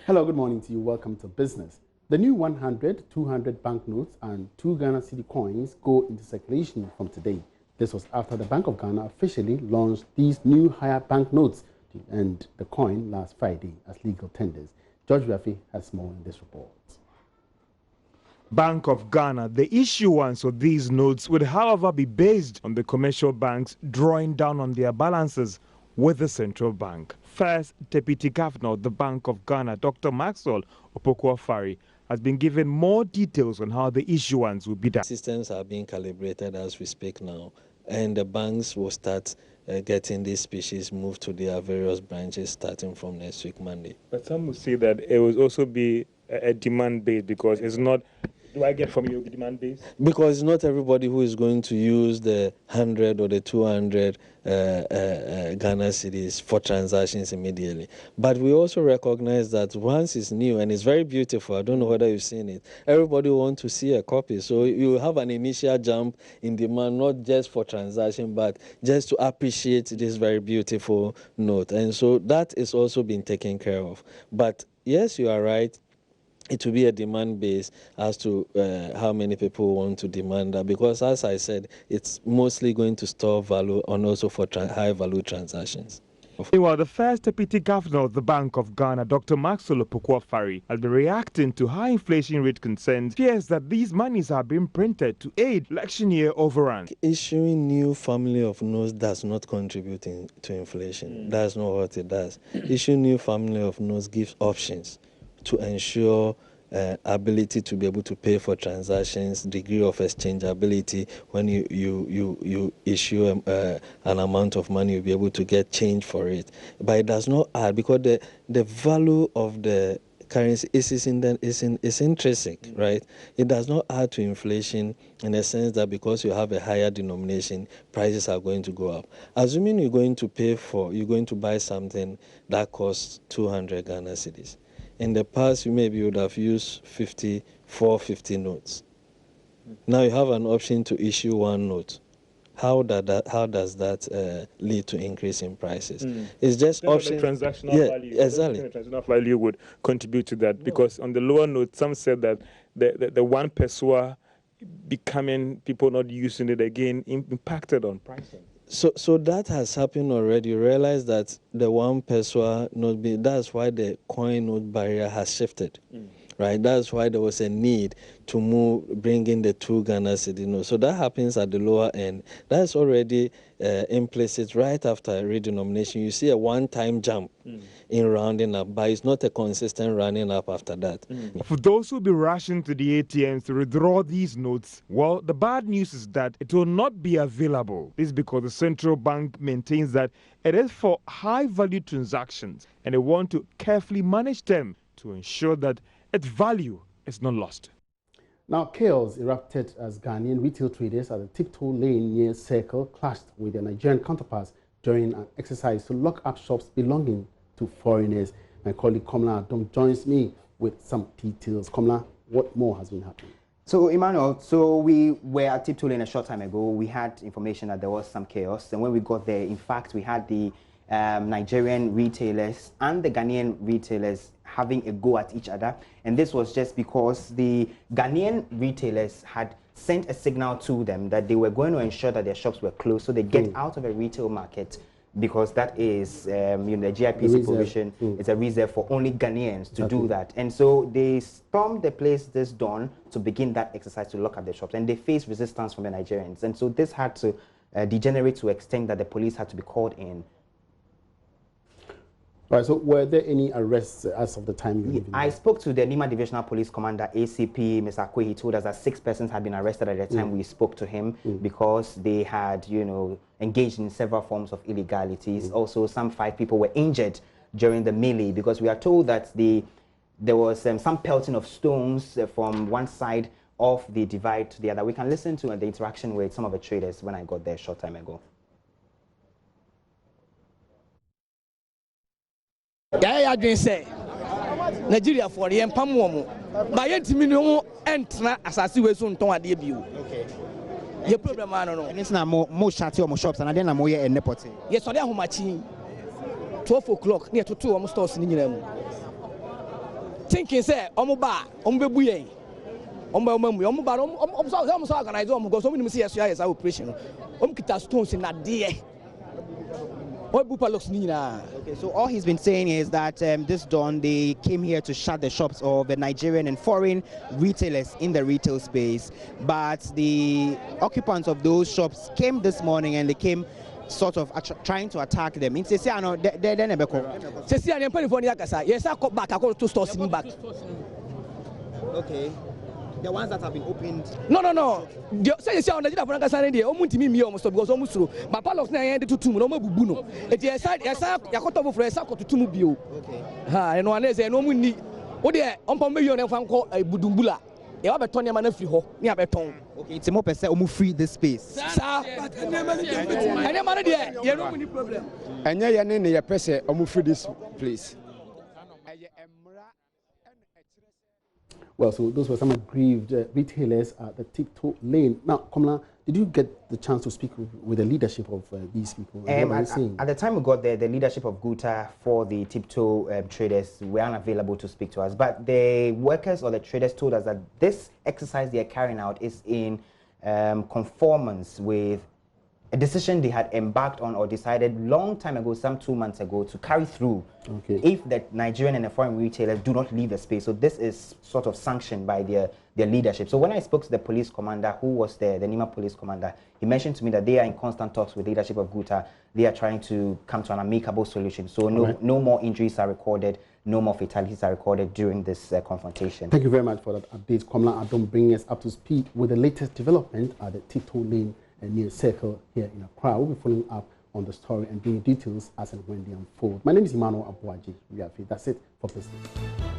Hello, good morning to you. Welcome to Business. The new 100, 200 banknotes and 2 Ghana cedi coins go into circulation from today. This was after the Bank of Ghana officially launched these new higher banknotes and the coin last Friday as legal tenders. George Rafi has more in this report. Bank of Ghana, the issuance of these notes would, however, be based on the commercial banks drawing down on their balances with the central bank. First Deputy Governor of the Bank of Ghana, Dr. Maxwell Opoku-Afari, has been given more details on how the issuance will be done. Systems are being calibrated as we speak now, and the banks will start getting these species moved to their various branches starting from next week, Monday. But some will say that it will also be a demand base because it's not. Do I get from you demand base? Because not everybody who is going to use the 100 or the 200 Ghana cedis for transactions immediately. But we also recognize that once it's new and it's very beautiful, I don't know whether you've seen it, everybody wants to see a copy. So you have an initial jump in demand, not just for transaction, but just to appreciate this very beautiful note. And so that is also being taken care of. But yes, you are right. It will be a demand base as to how many people want to demand that, because as I said, it's mostly going to store value and also for high value transactions. Meanwhile, the first Deputy Governor of the Bank of Ghana, Dr. Maxwell Opoku-Afari, has been reacting to high inflation rate concerns, fears that these monies are being printed to aid election year overrun. Issuing new family of notes does not contribute to inflation. That's not what it does. Issuing new family of notes gives options to ensure ability to be able to pay for transactions, degree of exchangeability. When you issue an amount of money, you'll be able to get change for it. But it does not add, because the value of the currency is intrinsic, right? It does not add to inflation in the sense that because you have a higher denomination, prices are going to go up. Assuming you're going to buy something that costs 200 Ghana cedis. In the past, you maybe would have used 50 notes. Now you have an option to issue one note. How does that lead to increase in prices? It's just option. The transactional value. Exactly. The transactional value would contribute to that, because on the lower note, some said that the 1 peso becoming, people not using it again, impacted on pricing. So that has happened already. You realize that the 1 peso note, that's why the coin note barrier has shifted, right? That's why there was a need to bring in the 2 Ghana cedi notes. So that happens at the lower end. That's already implicit right after redenomination. You see a one-time jump in rounding up, but it's not a consistent rounding up after that. For those who will be rushing to the ATMs to withdraw these notes, well, the bad news is that it will not be available. This is because the central bank maintains that it is for high-value transactions, and they want to carefully manage them to ensure that its value is not lost. Now, chaos erupted as Ghanaian retail traders at the Tiptoe Lane near Circle clashed with their Nigerian counterparts during an exercise to lock up shops belonging to foreigners. My colleague Komla Adom joins me with some details. Komla, what more has been happening? So, Emmanuel, we were at Tiptoe Lane a short time ago. We had information that there was some chaos. And when we got there, in fact, we had the Nigerian retailers and the Ghanaian retailers having a go at each other. And this was just because the Ghanaian retailers had sent a signal to them that they were going to ensure that their shops were closed so they get out of a retail market, because that is, the GIPC provision is a reserve for only Ghanaians to do that. And so they stormed the place this dawn to begin that exercise to lock up the shops, and they faced resistance from the Nigerians. And so this had to degenerate to an extent that the police had to be called in. Right, so were there any arrests as of the time you I spoke to the Nima Divisional Police Commander, ACP, Mr. Akwe. He told us that 6 persons had been arrested at the time we spoke to him because they had, engaged in several forms of illegalities. Also, some 5 people were injured during the melee, because we are told that there was some pelting of stones from one side of the divide to the other. We can listen to the interaction with some of the traders when I got there a short time ago. I didn't say Nigeria for the Empamomo. My antimino and assassin was on Tonga debut. Okay. Your problem, I don't know. And it's not more shanty or more shops, and I didn't know in Nepoti. Yes, I know how much 12 o'clock near to 2 almost stores in them. thinking say omuba ombebuye omuba so organize because so many see as operation kita stones in adie Okay, so all he's been saying is that this dawn they came here to shut the shops of the Nigerian and foreign retailers in the retail space, but the occupants of those shops came this morning and they came sort of trying to attack them. It's say no they never come. Say I am paying for Niakasa. Yes, I come back. I go to stores in back. Okay. The ones that have been opened. No. Say on the Nigeria for Niakasa dey. Omunti mi almost because almost through. My palace na end to tumu. No mo bubu no. It yes yakoto for esa ko tumu bio. Okay. Ha, eno ane say no mu ni. O dey ompa me yo na fa nko budumbula. E wa beton na free ho. Ni abeton. Okay, it's more per se omu free this space. Sir. Any man there, you no any problem. Anya ye ne ye pese omu free this place. Well, so those were some aggrieved retailers at the Tiptoe Lane. Now, Komla, did you get the chance to speak with the leadership of these people? At the time we got there, the leadership of GUTA for the Tiptoe traders were unavailable to speak to us. But the workers or the traders told us that this exercise they are carrying out is in conformance with a decision they had embarked on or decided long time ago, some 2 months ago, to carry through if the Nigerian and the foreign retailers do not leave the space. So this is sort of sanctioned by their leadership. So when I spoke to the police commander, who was there, the Nima police commander, he mentioned to me that they are in constant talks with the leadership of GUTA. They are trying to come to an amicable solution. So no more injuries are recorded, no more fatalities are recorded during this confrontation. Thank you very much for that update, Komla Adom, bringing us up to speed with the latest development at the Tiptoe Lane near Circle here in Accra. We'll be following up on the story and bringing details as and when they unfold. My name is Emmanuel Abuaji. That's it for this day.